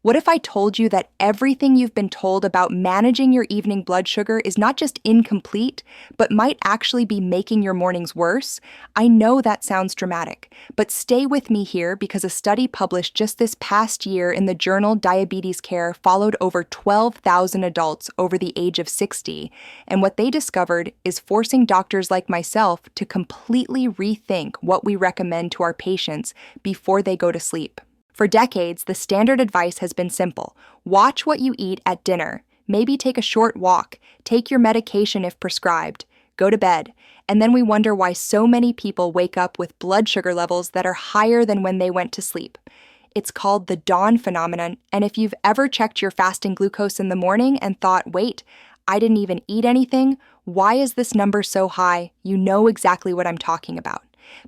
What if I told you that everything you've been told about managing your evening blood sugar is not just incomplete, but might actually be making your mornings worse? I know that sounds dramatic, but stay with me here because a study published just this past year in the journal Diabetes Care followed over 12,000 adults over the age of 60, and what they discovered is forcing doctors like myself to completely rethink what we recommend to our patients before they go to sleep. For decades, the standard advice has been simple. Watch what you eat at dinner. Maybe take a short walk. Take your medication if prescribed. Go to bed. And then we wonder why so many people wake up with blood sugar levels that are higher than when they went to sleep. It's called the dawn phenomenon, and if you've ever checked your fasting glucose in the morning and thought, wait, I didn't even eat anything, why is this number so high? You know exactly what I'm talking about.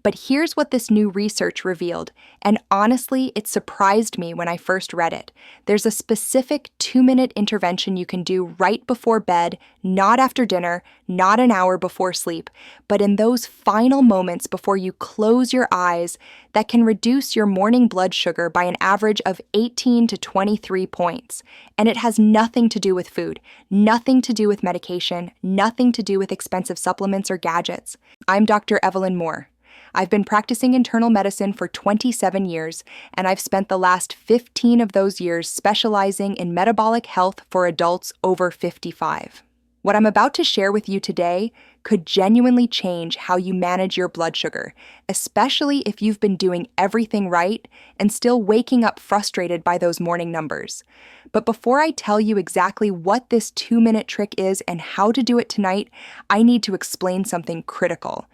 But here's what this new research revealed, and honestly, it surprised me when I first read it. There's a specific 2-minute intervention you can do right before bed, not after dinner, not an hour before sleep, but in those final moments before you close your eyes that can reduce your morning blood sugar by an average of 18 to 23 points. And it has nothing to do with food, nothing to do with medication, nothing to do with expensive supplements or gadgets. I'm Dr. Evelyn Moore. I've been practicing internal medicine for 27 years, and I've spent the last 15 of those years specializing in metabolic health for adults over 55. What I'm about to share with you today could genuinely change how you manage your blood sugar, especially if you've been doing everything right and still waking up frustrated by those morning numbers. But before I tell you exactly what this 2-minute trick is and how to do it tonight, I need to explain something critical.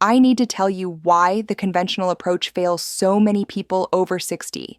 I need to tell you why the conventional approach fails so many people over 60.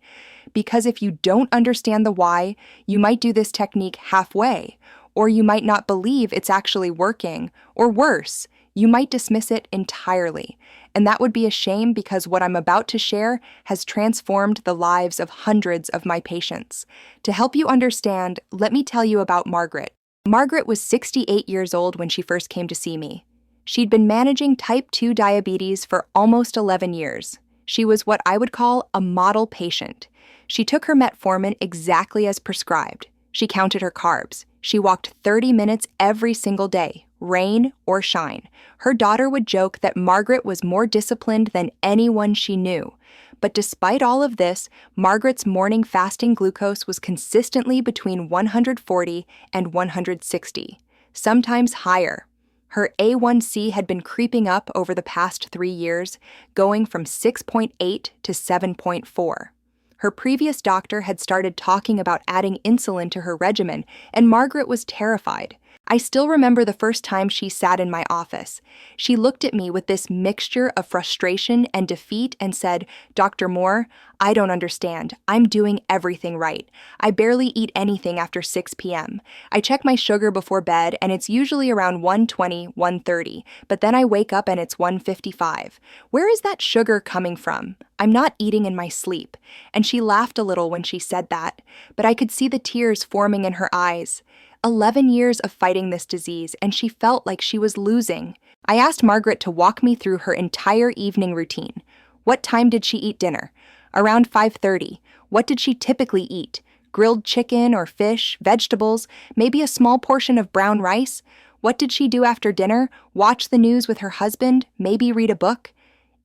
Because if you don't understand the why, you might do this technique halfway, or you might not believe it's actually working, or worse, you might dismiss it entirely. And that would be a shame because what I'm about to share has transformed the lives of hundreds of my patients. To help you understand, let me tell you about Margaret. Margaret was 68 years old when she first came to see me. She'd been managing type 2 diabetes for almost 11 years. She was what I would call a model patient. She took her metformin exactly as prescribed. She counted her carbs. She walked 30 minutes every single day, rain or shine. Her daughter would joke that Margaret was more disciplined than anyone she knew. But despite all of this, Margaret's morning fasting glucose was consistently between 140 and 160, sometimes higher. Her A1C had been creeping up over the past 3 years, going from 6.8 to 7.4. Her previous doctor had started talking about adding insulin to her regimen, and Margaret was terrified. I still remember the first time she sat in my office. She looked at me with this mixture of frustration and defeat and said, "Dr. Moore, I don't understand. I'm doing everything right. I barely eat anything after 6 p.m. I check my sugar before bed and it's usually around 120, 130, but then I wake up and it's 155. Where is that sugar coming from? I'm not eating in my sleep." And she laughed a little when she said that, but I could see the tears forming in her eyes. 11 years of fighting this disease, and she felt like she was losing. I asked Margaret to walk me through her entire evening routine. What time did she eat dinner? Around 5:30. What did she typically eat? Grilled chicken or fish, vegetables, maybe a small portion of brown rice? What did she do after dinner? Watch the news with her husband, maybe read a book?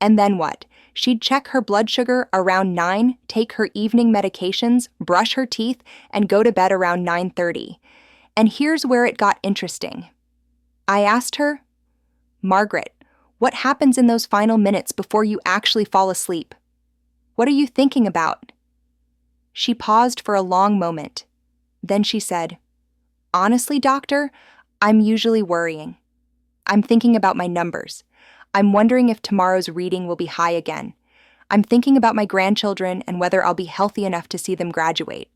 And then what? She'd check her blood sugar around 9, take her evening medications, brush her teeth, and go to bed around 9:30. And here's where it got interesting. I asked her, "Margaret, what happens in those final minutes before you actually fall asleep? What are you thinking about?" She paused for a long moment. Then she said, "Honestly, doctor, I'm usually worrying. I'm thinking about my numbers. I'm wondering if tomorrow's reading will be high again. I'm thinking about my grandchildren and whether I'll be healthy enough to see them graduate.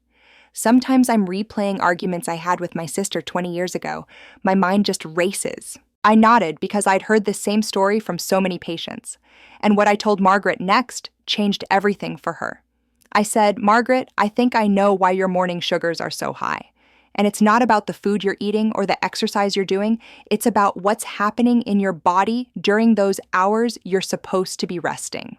Sometimes I'm replaying arguments I had with my sister 20 years ago. My mind just races." I nodded because I'd heard this same story from so many patients. And what I told Margaret next changed everything for her. I said, "Margaret, I think I know why your morning sugars are so high. And it's not about the food you're eating or the exercise you're doing. It's about what's happening in your body during those hours you're supposed to be resting."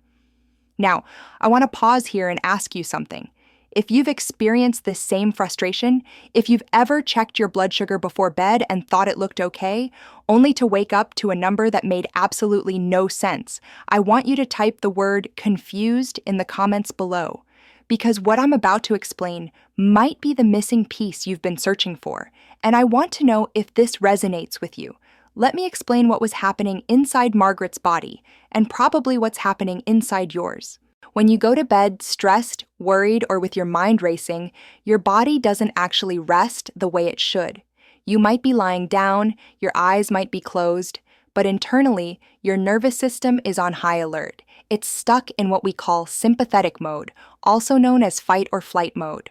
Now, I want to pause here and ask you something. If you've experienced this same frustration, if you've ever checked your blood sugar before bed and thought it looked okay, only to wake up to a number that made absolutely no sense, I want you to type the word confused in the comments below. Because what I'm about to explain might be the missing piece you've been searching for, and I want to know if this resonates with you. Let me explain what was happening inside Margaret's body, and probably what's happening inside yours. When you go to bed stressed, worried, or with your mind racing, your body doesn't actually rest the way it should. You might be lying down, your eyes might be closed, but internally, your nervous system is on high alert. It's stuck in what we call sympathetic mode, also known as fight or flight mode.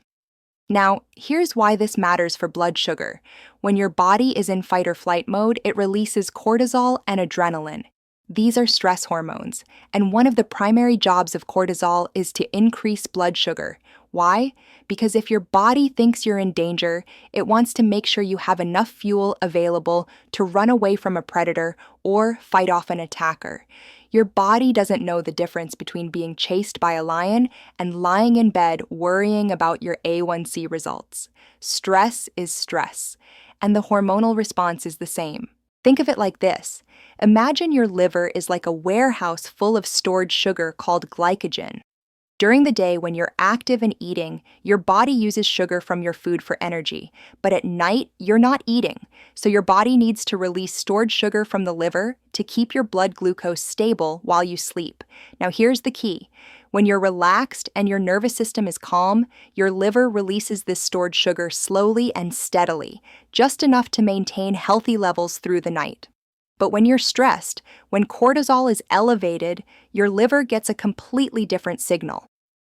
Now, here's why this matters for blood sugar. When your body is in fight or flight mode, it releases cortisol and adrenaline. These are stress hormones, and one of the primary jobs of cortisol is to increase blood sugar. Why? Because if your body thinks you're in danger, it wants to make sure you have enough fuel available to run away from a predator or fight off an attacker. Your body doesn't know the difference between being chased by a lion and lying in bed worrying about your A1C results. Stress is stress, and the hormonal response is the same. Think of it like this. Imagine your liver is like a warehouse full of stored sugar called glycogen. During the day, when you're active and eating, your body uses sugar from your food for energy. But at night, you're not eating, so your body needs to release stored sugar from the liver to keep your blood glucose stable while you sleep. Now here's the key. When you're relaxed and your nervous system is calm, your liver releases this stored sugar slowly and steadily, just enough to maintain healthy levels through the night. But when you're stressed, when cortisol is elevated, your liver gets a completely different signal.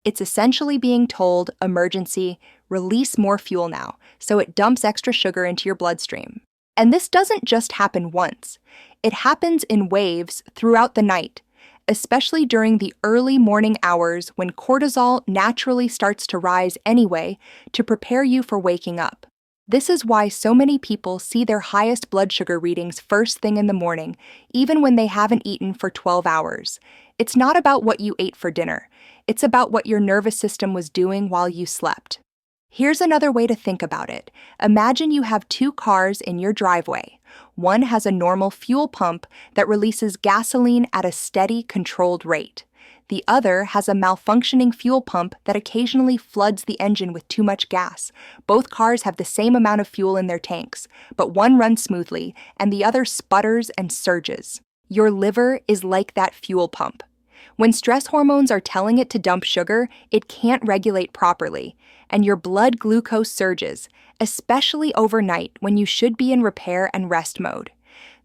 It's essentially being told, emergency, release more fuel now, so it dumps extra sugar into your bloodstream. And this doesn't just happen once. It happens in waves throughout the night, especially during the early morning hours when cortisol naturally starts to rise anyway to prepare you for waking up. This is why so many people see their highest blood sugar readings first thing in the morning, even when they haven't eaten for 12 hours. It's not about what you ate for dinner. It's about what your nervous system was doing while you slept. Here's another way to think about it. Imagine you have two cars in your driveway. One has a normal fuel pump that releases gasoline at a steady, controlled rate. The other has a malfunctioning fuel pump that occasionally floods the engine with too much gas. Both cars have the same amount of fuel in their tanks, but one runs smoothly and the other sputters and surges. Your liver is like that fuel pump. When stress hormones are telling it to dump sugar, it can't regulate properly, and your blood glucose surges, especially overnight when you should be in repair and rest mode.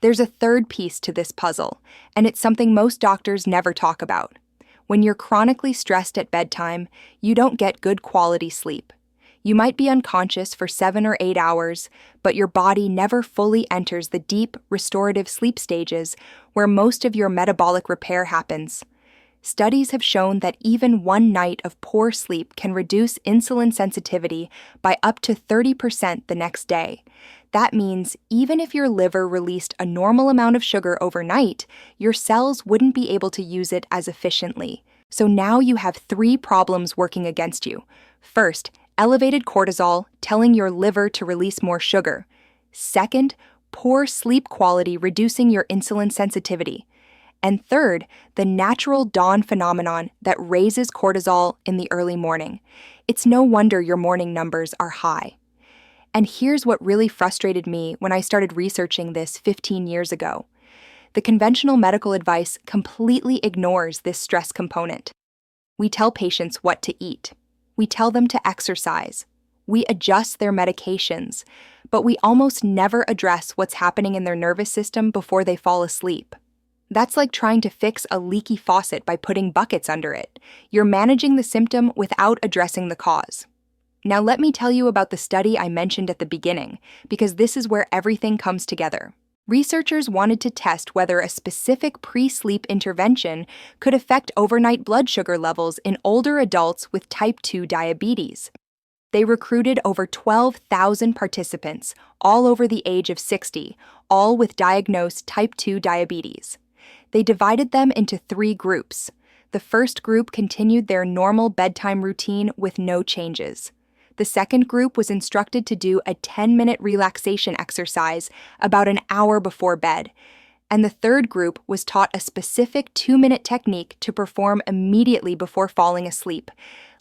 There's a third piece to this puzzle, and it's something most doctors never talk about. When you're chronically stressed at bedtime, you don't get good quality sleep. You might be unconscious for 7 or 8 hours, but your body never fully enters the deep, restorative sleep stages where most of your metabolic repair happens. Studies have shown that even one night of poor sleep can reduce insulin sensitivity by up to 30% the next day. That means even if your liver released a normal amount of sugar overnight, your cells wouldn't be able to use it as efficiently. So now you have 3 problems working against you. First, elevated cortisol telling your liver to release more sugar. Second, poor sleep quality reducing your insulin sensitivity. And third, the natural dawn phenomenon that raises cortisol in the early morning. It's no wonder your morning numbers are high. And here's what really frustrated me when I started researching this 15 years ago. The conventional medical advice completely ignores this stress component. We tell patients what to eat. We tell them to exercise. We adjust their medications, but we almost never address what's happening in their nervous system before they fall asleep. That's like trying to fix a leaky faucet by putting buckets under it. You're managing the symptom without addressing the cause. Now let me tell you about the study I mentioned at the beginning, because this is where everything comes together. Researchers wanted to test whether a specific pre-sleep intervention could affect overnight blood sugar levels in older adults with type 2 diabetes. They recruited over 12,000 participants, all over the age of 60, all with diagnosed type 2 diabetes. They divided them into 3 groups. The first group continued their normal bedtime routine with no changes. The second group was instructed to do a 10-minute relaxation exercise about an hour before bed, and the third group was taught a specific 2-minute technique to perform immediately before falling asleep,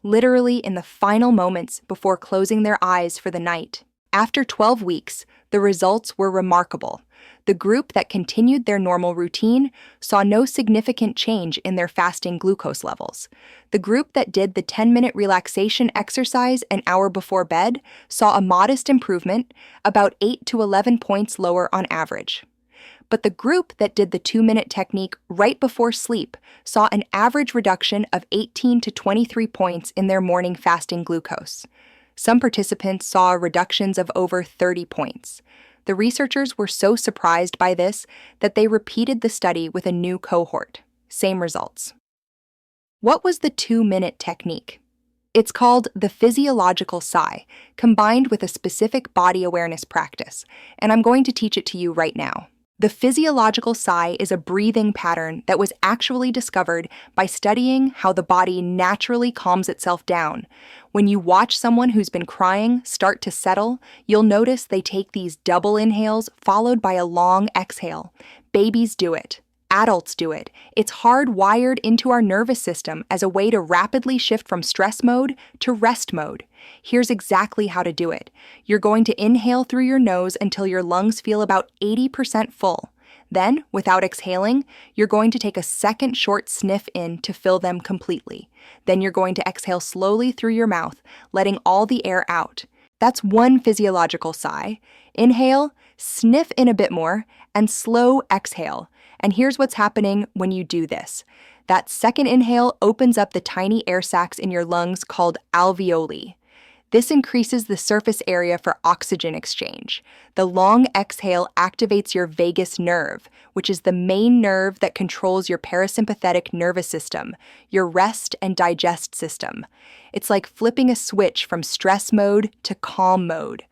literally in the final moments before closing their eyes for the night. After 12 weeks, the results were remarkable. The group that continued their normal routine saw no significant change in their fasting glucose levels. The group that did the 10-minute relaxation exercise an hour before bed saw a modest improvement, about 8 to 11 points lower on average. But the group that did the 2-minute technique right before sleep saw an average reduction of 18 to 23 points in their morning fasting glucose. Some participants saw reductions of over 30 points. The researchers were so surprised by this that they repeated the study with a new cohort. Same results. What was the 2-minute technique? It's called the physiological sigh, combined with a specific body awareness practice, and I'm going to teach it to you right now. The physiological sigh is a breathing pattern that was actually discovered by studying how the body naturally calms itself down. When you watch someone who's been crying start to settle, you'll notice they take these double inhales followed by a long exhale. Babies do it. Adults do it. It's hardwired into our nervous system as a way to rapidly shift from stress mode to rest mode. Here's exactly how to do it. You're going to inhale through your nose until your lungs feel about 80% full. Then, without exhaling, you're going to take a second short sniff in to fill them completely. Then you're going to exhale slowly through your mouth, letting all the air out. That's one physiological sigh. Inhale, sniff in a bit more, and slow exhale. And here's what's happening when you do this. That second inhale opens up the tiny air sacs in your lungs called alveoli. This increases the surface area for oxygen exchange. The long exhale activates your vagus nerve, which is the main nerve that controls your parasympathetic nervous system, your rest and digest system. It's like flipping a switch from stress mode to calm mode.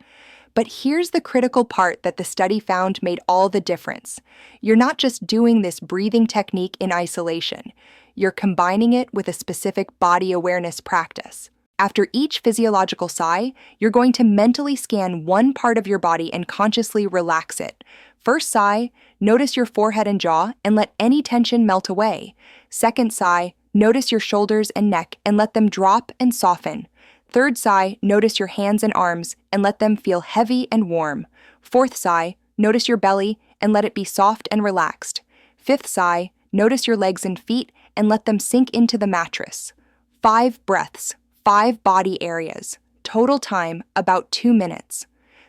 But here's the critical part that the study found made all the difference. You're not just doing this breathing technique in isolation. You're combining it with a specific body awareness practice. After each physiological sigh, you're going to mentally scan one part of your body and consciously relax it. First sigh, notice your forehead and jaw and let any tension melt away. Second sigh, notice your shoulders and neck and let them drop and soften. Third sigh, notice your hands and arms and let them feel heavy and warm. Fourth sigh, notice your belly and let it be soft and relaxed. Fifth sigh, notice your legs and feet and let them sink into the mattress. 5 breaths, 5 body areas. Total time, about 2 minutes.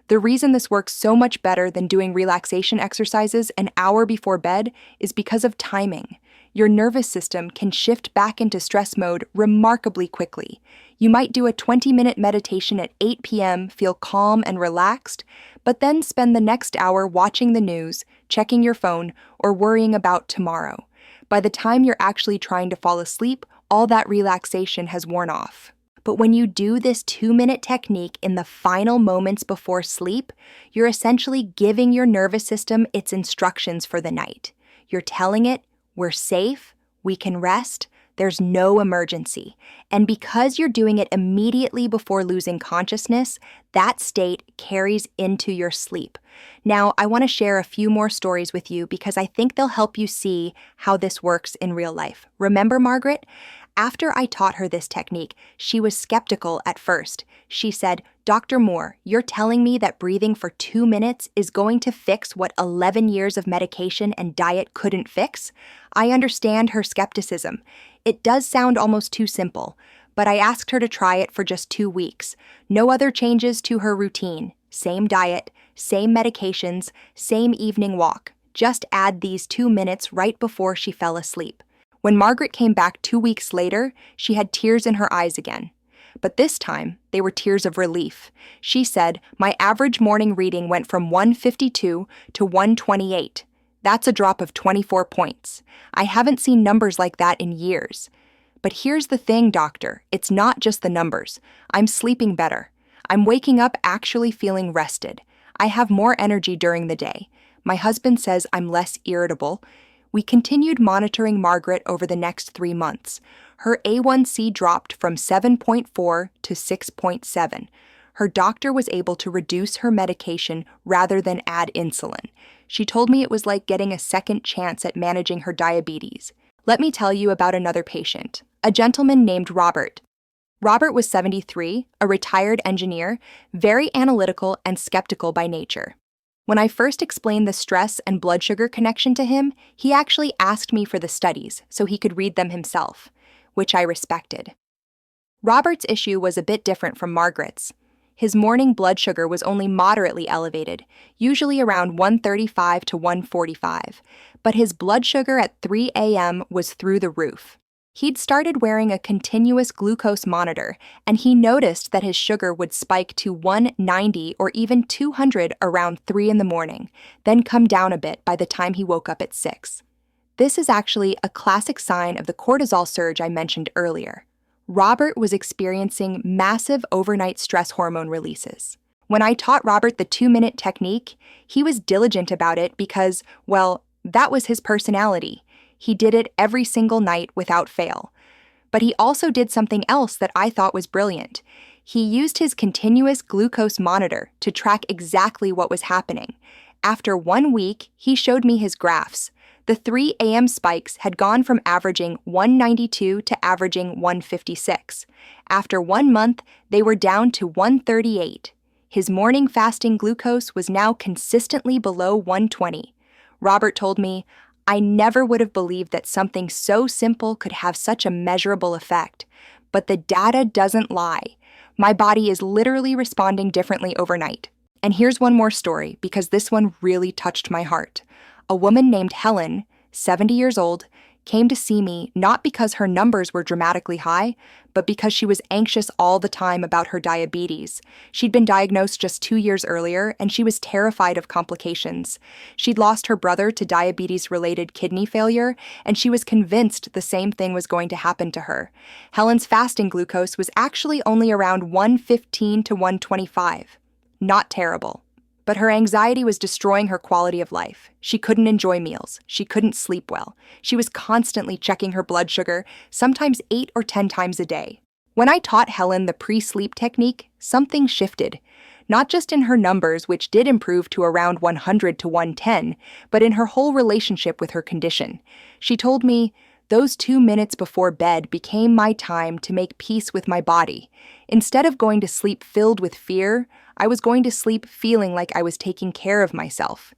The reason this works so much better than doing relaxation exercises an hour before bed is because of timing. Your nervous system can shift back into stress mode remarkably quickly. You might do a 20-minute meditation at 8 p.m., feel calm and relaxed, but then spend the next hour watching the news, checking your phone, or worrying about tomorrow. By the time you're actually trying to fall asleep, all that relaxation has worn off. But when you do this 2-minute technique in the final moments before sleep, you're essentially giving your nervous system its instructions for the night. You're telling it, we're safe, we can rest, there's no emergency. And because you're doing it immediately before losing consciousness, that state carries into your sleep. Now, I want to share a few more stories with you because I think they'll help you see how this works in real life. Remember Margaret? After I taught her this technique, she was skeptical at first. She said, "Dr. Moore, you're telling me that breathing for 2 minutes is going to fix what 11 years of medication and diet couldn't fix?" I understand her skepticism. It does sound almost too simple, but I asked her to try it for just 2 weeks. No other changes to her routine. Same diet, same medications, same evening walk. Just add these 2 minutes right before she fell asleep. When Margaret came back 2 weeks later, she had tears in her eyes again. But this time, they were tears of relief. She said, "My average morning reading went from 152 to 128. That's a drop of 24 points. I haven't seen numbers like that in years. But here's the thing, doctor. It's not just the numbers. I'm sleeping better. I'm waking up actually feeling rested. I have more energy during the day. My husband says I'm less irritable. We continued monitoring Margaret over the next 3 months. Her A1C dropped from 7.4 to 6.7. Her doctor was able to reduce her medication rather than add insulin. She told me it was like getting a second chance at managing her diabetes. Let me tell you about another patient, a gentleman named Robert. Robert was 73, a retired engineer, very analytical and skeptical by nature. When I first explained the stress and blood sugar connection to him, he actually asked me for the studies so he could read them himself, which I respected. Robert's issue was a bit different from Margaret's. His morning blood sugar was only moderately elevated, usually around 135 to 145, but his blood sugar at 3 a.m. was through the roof. He'd started wearing a continuous glucose monitor, and he noticed that his sugar would spike to 190 or even 200 around 3 in the morning, then come down a bit by the time he woke up at 6. This is actually a classic sign of the cortisol surge I mentioned earlier. Robert was experiencing massive overnight stress hormone releases. When I taught Robert the 2-minute technique, he was diligent about it because, well, that was his personality. He did it every single night without fail. But he also did something else that I thought was brilliant. He used his continuous glucose monitor to track exactly what was happening. After 1 week, he showed me his graphs. The 3 a.m. spikes had gone from averaging 192 to averaging 156. After 1 month, they were down to 138. His morning fasting glucose was now consistently below 120. Robert told me, "I never would have believed that something so simple could have such a measurable effect. But the data doesn't lie. My body is literally responding differently overnight." And here's one more story, because this one really touched my heart. A woman named Helen, 70 years old, came to see me not because her numbers were dramatically high, but because she was anxious all the time about her diabetes. She'd been diagnosed just 2 years earlier, and she was terrified of complications. She'd lost her brother to diabetes-related kidney failure, and she was convinced the same thing was going to happen to her. Helen's fasting glucose was actually only around 115 to 125. Not terrible. But her anxiety was destroying her quality of life. She couldn't enjoy meals. She couldn't sleep well. She was constantly checking her blood sugar, sometimes 8 or 10 times a day. When I taught Helen the pre-sleep technique, something shifted. Not just in her numbers, which did improve to around 100 to 110, but in her whole relationship with her condition. She told me, "Those 2 minutes before bed became my time to make peace with my body. Instead of going to sleep filled with fear, I was going to sleep feeling like I was taking care of myself."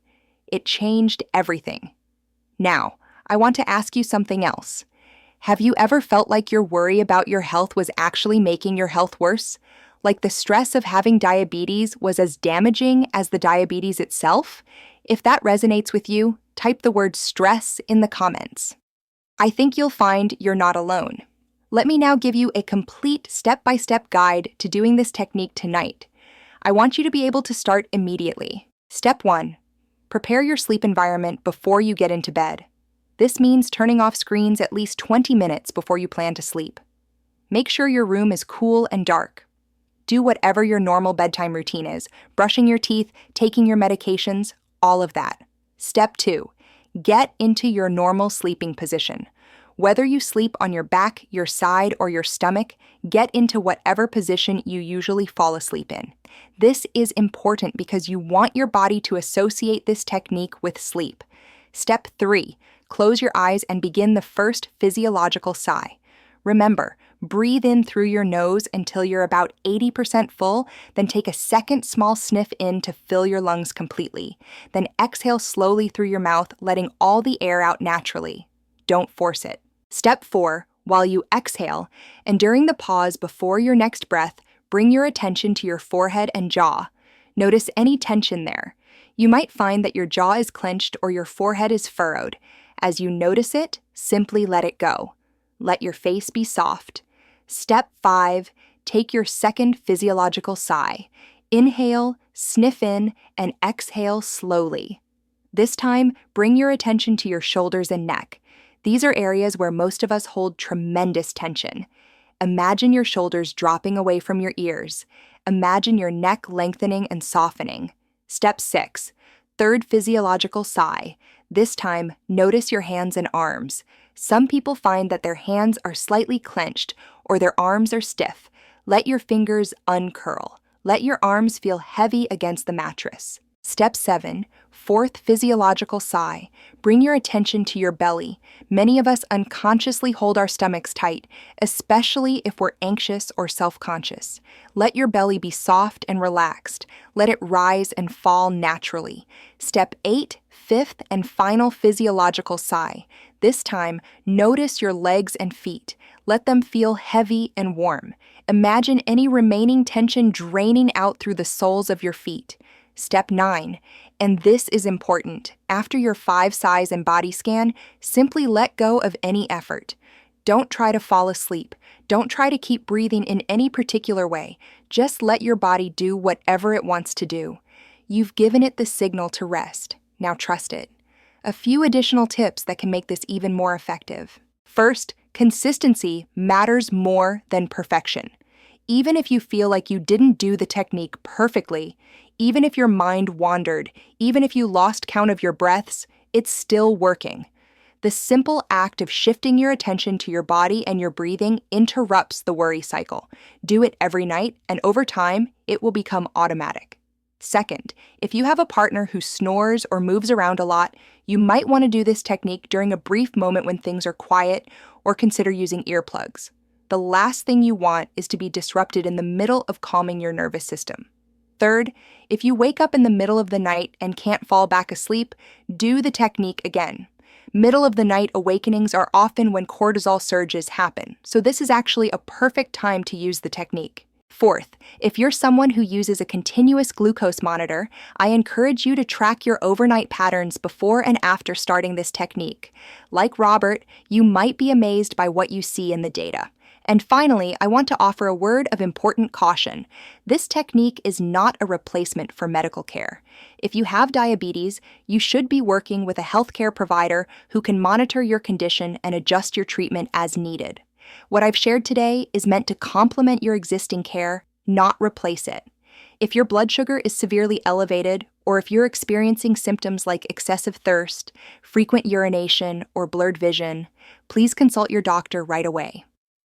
It changed everything. Now, I want to ask you something else. Have you ever felt like your worry about your health was actually making your health worse? Like the stress of having diabetes was as damaging as the diabetes itself? If that resonates with you, type the word stress in the comments. I think you'll find you're not alone. Let me now give you a complete step-by-step guide to doing this technique tonight. I want you to be able to start immediately. Step 1. Prepare your sleep environment before you get into bed. This means turning off screens at least 20 minutes before you plan to sleep. Make sure your room is cool and dark. Do whatever your normal bedtime routine is, brushing your teeth, taking your medications, all of that. Step 2. Get into your normal sleeping position. Whether you sleep on your back, your side, or your stomach, get into whatever position you usually fall asleep in. This is important because you want your body to associate this technique with sleep. Step 3. Close your eyes and begin the first physiological sigh. Remember, breathe in through your nose until you're about 80% full, then take a second small sniff in to fill your lungs completely. Then exhale slowly through your mouth, letting all the air out naturally. Don't force it. Step 4, while you exhale, and during the pause before your next breath, bring your attention to your forehead and jaw. Notice any tension there. You might find that your jaw is clenched or your forehead is furrowed. As you notice it, simply let it go. Let your face be soft. Step 5, take your second physiological sigh. Inhale, sniff in, and exhale slowly. This time, bring your attention to your shoulders and neck. These are areas where most of us hold tremendous tension. Imagine your shoulders dropping away from your ears. Imagine your neck lengthening and softening. Step 6, third physiological sigh. This time, notice your hands and arms. Some people find that their hands are slightly clenched or their arms are stiff. Let your fingers uncurl. Let your arms feel heavy against the mattress. Step 7, fourth physiological sigh. Bring your attention to your belly. Many of us unconsciously hold our stomachs tight, especially if we're anxious or self-conscious. Let your belly be soft and relaxed. Let it rise and fall naturally. Step 8, fifth and final physiological sigh. This time, notice your legs and feet. Let them feel heavy and warm. Imagine any remaining tension draining out through the soles of your feet. Step 9, and this is important. After your 5 sighs and body scan, simply let go of any effort. Don't try to fall asleep. Don't try to keep breathing in any particular way. Just let your body do whatever it wants to do. You've given it the signal to rest. Now trust it. A few additional tips that can make this even more effective. First, consistency matters more than perfection. Even if you feel like you didn't do the technique perfectly, even if your mind wandered, even if you lost count of your breaths, it's still working. The simple act of shifting your attention to your body and your breathing interrupts the worry cycle. Do it every night, and over time, it will become automatic. Second, if you have a partner who snores or moves around a lot, you might want to do this technique during a brief moment when things are quiet, or consider using earplugs. The last thing you want is to be disrupted in the middle of calming your nervous system. Third, if you wake up in the middle of the night and can't fall back asleep, do the technique again. Middle of the night awakenings are often when cortisol surges happen, so this is actually a perfect time to use the technique. Fourth, if you're someone who uses a continuous glucose monitor, I encourage you to track your overnight patterns before and after starting this technique. Like Robert, you might be amazed by what you see in the data. And finally, I want to offer a word of important caution. This technique is not a replacement for medical care. If you have diabetes, you should be working with a healthcare provider who can monitor your condition and adjust your treatment as needed. What I've shared today is meant to complement your existing care, not replace it. If your blood sugar is severely elevated, or if you're experiencing symptoms like excessive thirst, frequent urination, or blurred vision, please consult your doctor right away.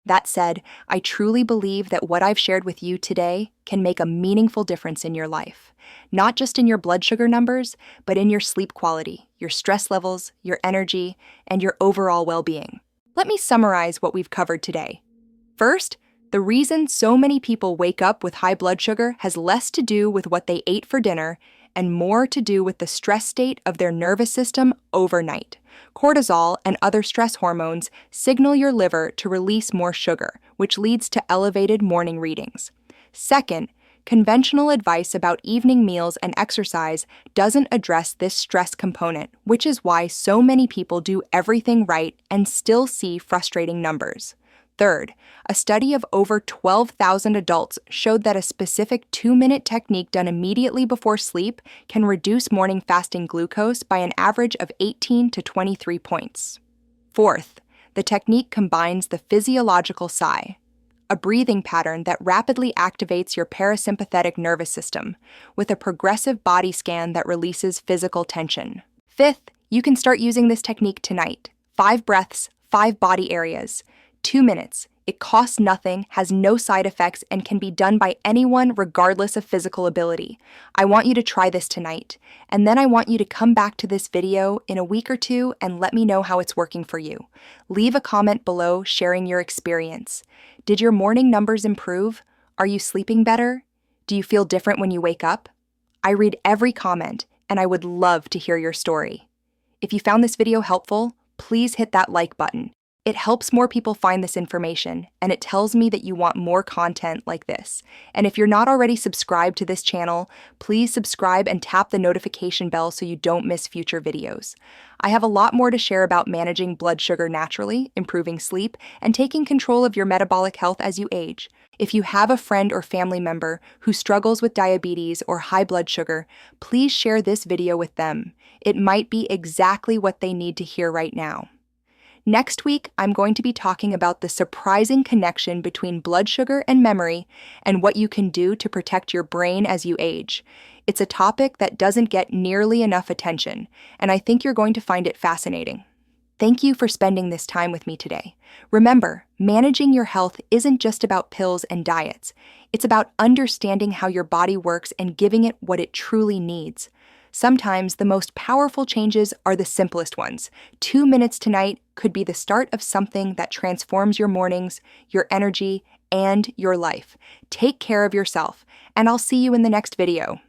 That said, I truly believe that what I've shared with you today can make a meaningful difference in your life. Not just in your blood sugar numbers, but in your sleep quality, your stress levels, your energy, and your overall well-being. Let me summarize what we've covered today. First, the reason so many people wake up with high blood sugar has less to do with what they ate for dinner and more to do with the stress state of their nervous system overnight. Cortisol and other stress hormones signal your liver to release more sugar, which leads to elevated morning readings. Second, conventional advice about evening meals and exercise doesn't address this stress component, which is why so many people do everything right and still see frustrating numbers. Third, a study of over 12,000 adults showed that a specific 2-minute technique done immediately before sleep can reduce morning fasting glucose by an average of 18 to 23 points. Fourth, the technique combines the physiological sigh, a breathing pattern that rapidly activates your parasympathetic nervous system, with a progressive body scan that releases physical tension. Fifth, you can start using this technique tonight. 5 breaths, 5 body areas. 2 minutes. It costs nothing, has no side effects, and can be done by anyone regardless of physical ability. I want you to try this tonight, and then I want you to come back to this video in a week or 2 and let me know how it's working for you. Leave a comment below sharing your experience. Did your morning numbers improve? Are you sleeping better? Do you feel different when you wake up? I read every comment, and I would love to hear your story. If you found this video helpful, please hit that like button. It helps more people find this information, and it tells me that you want more content like this. And if you're not already subscribed to this channel, please subscribe and tap the notification bell so you don't miss future videos. I have a lot more to share about managing blood sugar naturally, improving sleep, and taking control of your metabolic health as you age. If you have a friend or family member who struggles with diabetes or high blood sugar, please share this video with them. It might be exactly what they need to hear right now. Next week, I'm going to be talking about the surprising connection between blood sugar and memory and what you can do to protect your brain as you age. It's a topic that doesn't get nearly enough attention, and I think you're going to find it fascinating. Thank you for spending this time with me today. Remember, managing your health isn't just about pills and diets. It's about understanding how your body works and giving it what it truly needs. Sometimes the most powerful changes are the simplest ones. 2 minutes tonight could be the start of something that transforms your mornings, your energy, and your life. Take care of yourself, and I'll see you in the next video.